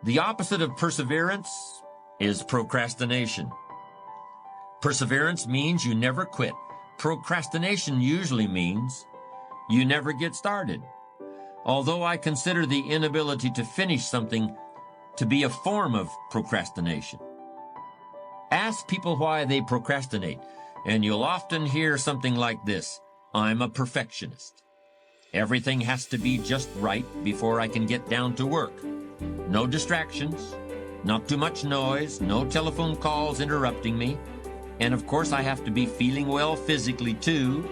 The opposite of perseverance is procrastination. Perseverance means you never quit. Procrastination usually means you never get started. Although I consider the inability to finish something to be a form of procrastination. Ask people why they procrastinate, and you'll often hear something like this: I'm a perfectionist. Everything has to be just right before I can get down to work. No distractions, not too much noise, no telephone calls interrupting me, and of course I have to be feeling well physically too.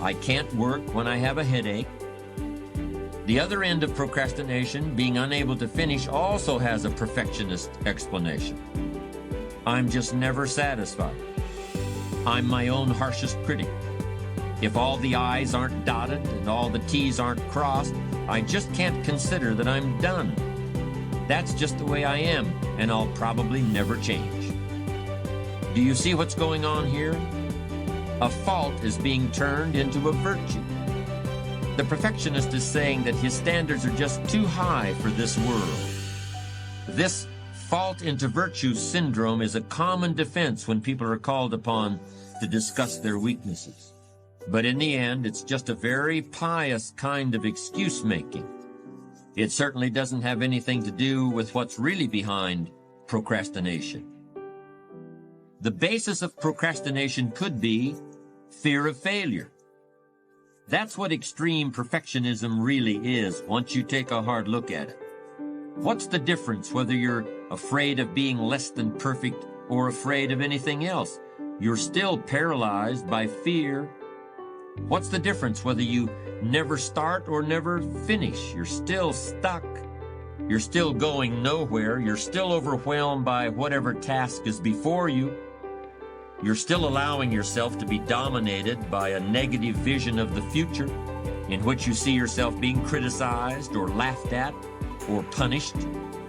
I can't work when I have a headache. The other end of procrastination, being unable to finish, also has a perfectionist explanation. I'm just never satisfied. I'm my own harshest critic. If all the I's aren't dotted and all the T's aren't crossed, I just can't consider that I'm done. That's just the way I am, and I'll probably never change. Do you see what's going on here? A fault is being turned into a virtue. The perfectionist is saying that his standards are just too high for this world. This fault into virtue syndrome is a common defense when people are called upon to discuss their weaknesses. But in the end, it's just a very pious kind of excuse-making. It certainly doesn't have anything to do with what's really behind procrastination. The basis of procrastination could be fear of failure. That's what extreme perfectionism really is once you take a hard look at it. What's the difference whether you're afraid of being less than perfect or afraid of anything else? You're still paralyzed by fear. What's the difference whether you never start or never finish? You're still stuck. You're still going nowhere. You're still overwhelmed by whatever task is before you. You're still allowing yourself to be dominated by a negative vision of the future in which you see yourself being criticized or laughed at or punished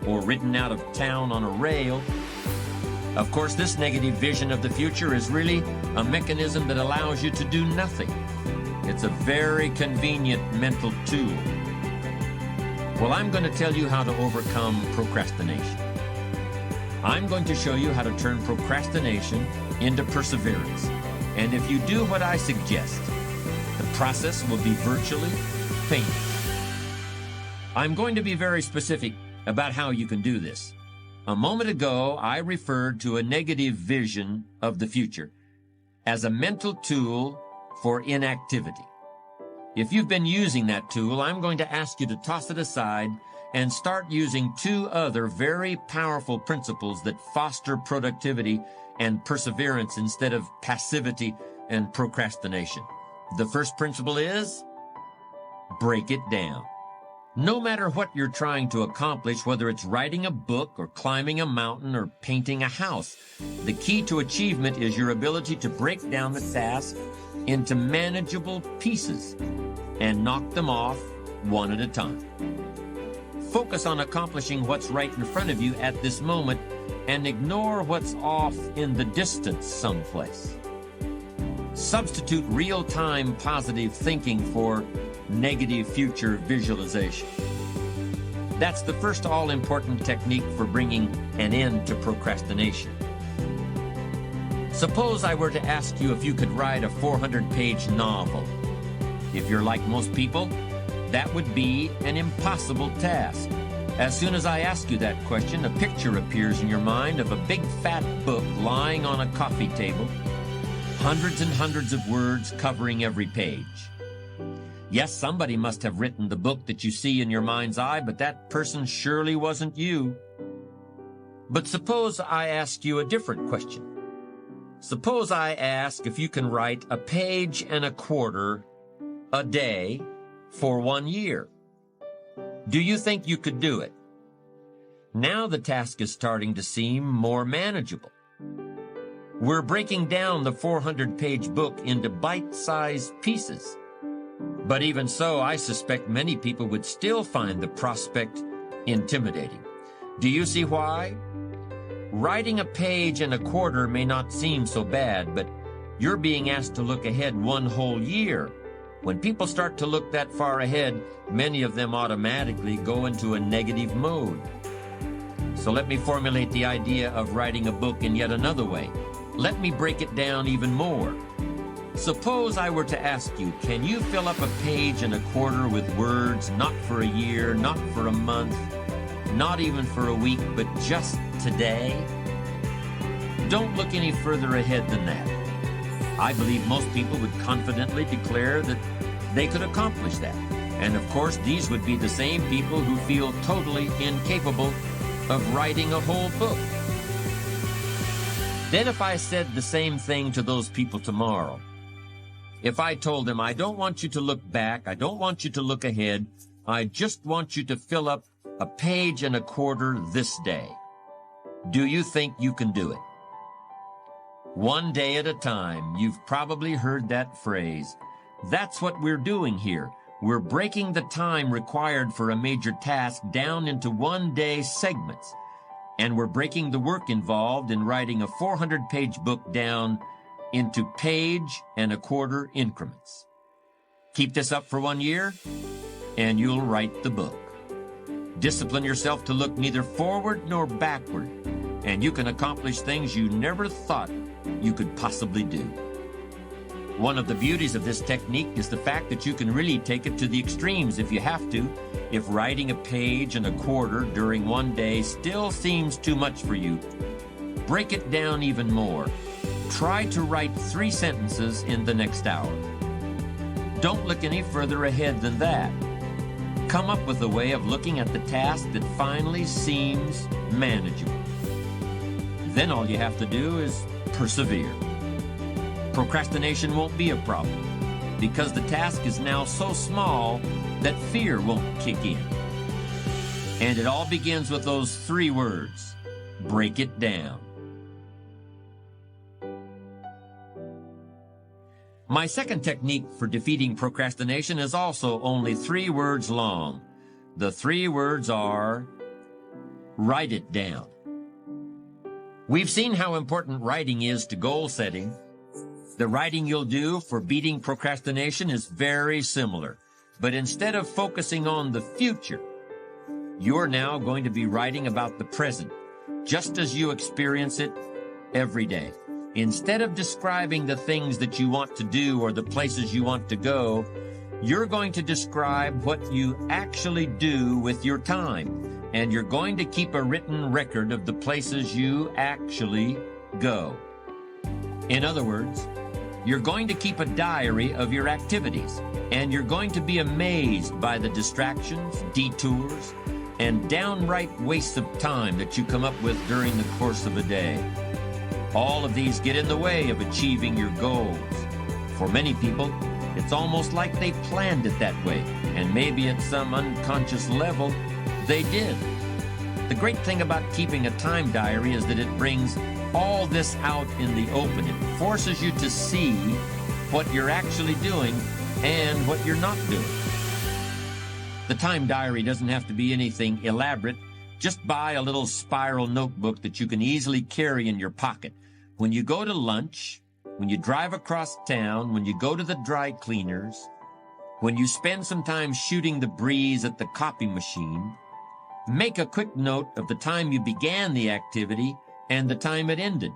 or ridden out of town on a rail. Of course, this negative vision of the future is really a mechanism that allows you to do nothing. It's a very convenient mental tool. Well, I'm going to tell you how to overcome procrastination. I'm going to show you how to turn procrastination into perseverance. And if you do what I suggest, the process will be virtually painless. I'm going to be very specific about how you can do this. A moment ago, I referred to a negative vision of the future as a mental tool for inactivity. If you've been using that tool, I'm going to ask you to toss it aside and start using two other very powerful principles that foster productivity and perseverance instead of passivity and procrastination. The first principle is break it down. No matter what you're trying to accomplish, whether it's writing a book or climbing a mountain or painting a house, the key to achievement is your ability to break down the task into manageable pieces and knock them off one at a time. Focus on accomplishing what's right in front of you at this moment and ignore what's off in the distance someplace. Substitute real-time positive thinking for negative future visualization. That's the first all-important technique for bringing an end to procrastination. Suppose I were to ask you if you could write a 400-page novel. If you're like most people, that would be an impossible task. As soon as I ask you that question, a picture appears in your mind of a big fat book lying on a coffee table, hundreds and hundreds of words covering every page. Yes, somebody must have written the book that you see in your mind's eye, but that person surely wasn't you. But suppose I ask you a different question. Suppose I ask if you can write a page and a quarter a day for 1 year. Do you think you could do it? Now the task is starting to seem more manageable. We're breaking down the 400-page book into bite-sized pieces. But even so, I suspect many people would still find the prospect intimidating. Do you see why? Writing a page and a quarter may not seem so bad, but you're being asked to look ahead 1 whole year. When people start to look that far ahead, many of them automatically go into a negative mode. So let me formulate the idea of writing a book in yet another way. Let me break it down even more. Suppose I were to ask you, can you fill up a page and a quarter with words not for a year, not for a month, not even for a week, but just today? Don't look any further ahead than that. I believe most people would confidently declare that they could accomplish that. And of course, these would be the same people who feel totally incapable of writing a whole book. Then if I said the same thing to those people tomorrow, if I told them, I don't want you to look back, I don't want you to look ahead, I just want you to fill up a page and a quarter this day, do you think you can do it? One day at a time. You've probably heard that phrase. That's what we're doing here. We're breaking the time required for a major task down into one-day segments, and we're breaking the work involved in writing a 400-page book down into page and a quarter increments. Keep this up for 1 year, and you'll write the book. Discipline yourself to look neither forward nor backward, and you can accomplish things you never thought you could possibly do. One of the beauties of this technique is the fact that you can really take it to the extremes if you have to. If writing a page and a quarter during one day still seems too much for you, break it down even more. Try to write 3 sentences in the next hour. Don't look any further ahead than that. Come up with a way of looking at the task that finally seems manageable. Then all you have to do is persevere. Procrastination won't be a problem because the task is now so small that fear won't kick in. And it all begins with those 3 words: break it down. My second technique for defeating procrastination is also only 3 words long. The 3 words are: write it down. We've seen how important writing is to goal setting. The writing you'll do for beating procrastination is very similar, but instead of focusing on the future, you're now going to be writing about the present, just as you experience it every day. Instead of describing the things that you want to do or the places you want to go, you're going to describe what you actually do with your time, and you're going to keep a written record of the places you actually go. In other words, you're going to keep a diary of your activities, and you're going to be amazed by the distractions, detours, and downright wastes of time that you come up with during the course of a day. All of these get in the way of achieving your goals. For many people, it's almost like they planned it that way, and maybe at some unconscious level, they did. The great thing about keeping a time diary is that it brings all this out in the open. It forces you to see what you're actually doing and what you're not doing. The time diary doesn't have to be anything elaborate. Just buy a little spiral notebook that you can easily carry in your pocket. When you go to lunch, when you drive across town, when you go to the dry cleaners, when you spend some time shooting the breeze at the copy machine, make a quick note of the time you began the activity and the time it ended.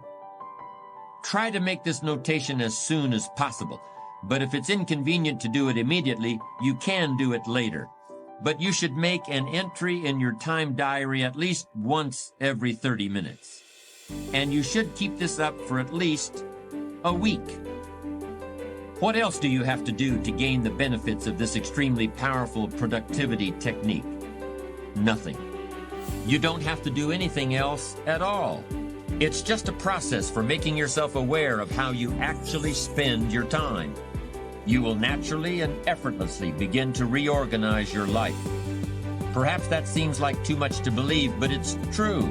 Try to make this notation as soon as possible, but if it's inconvenient to do it immediately, you can do it later. But you should make an entry in your time diary at least once every 30 minutes. And you should keep this up for at least a week. What else do you have to do to gain the benefits of this extremely powerful productivity technique? Nothing. You don't have to do anything else at all. It's just a process for making yourself aware of how you actually spend your time. You will naturally and effortlessly begin to reorganize your life. Perhaps that seems like too much to believe, but it's true.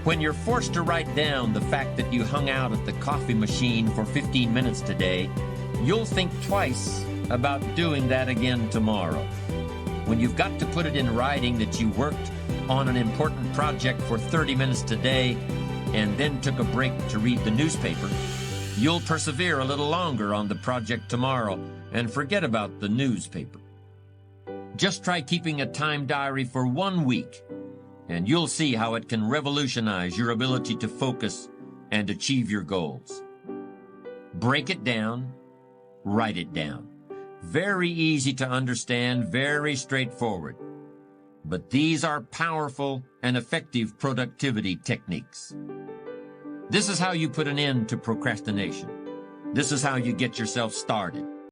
When you're forced to write down the fact that you hung out at the coffee machine for 15 minutes today, you'll think twice about doing that again tomorrow. When you've got to put it in writing that you worked on an important project for 30 minutes today and then took a break to read the newspaper, you'll persevere a little longer on the project tomorrow and forget about the newspaper. Just try keeping a time diary for 1 week, and you'll see how it can revolutionize your ability to focus and achieve your goals. Break it down, write it down. Very easy to understand, very straightforward. But these are powerful and effective productivity techniques. This is how you put an end to procrastination. This is how you get yourself started.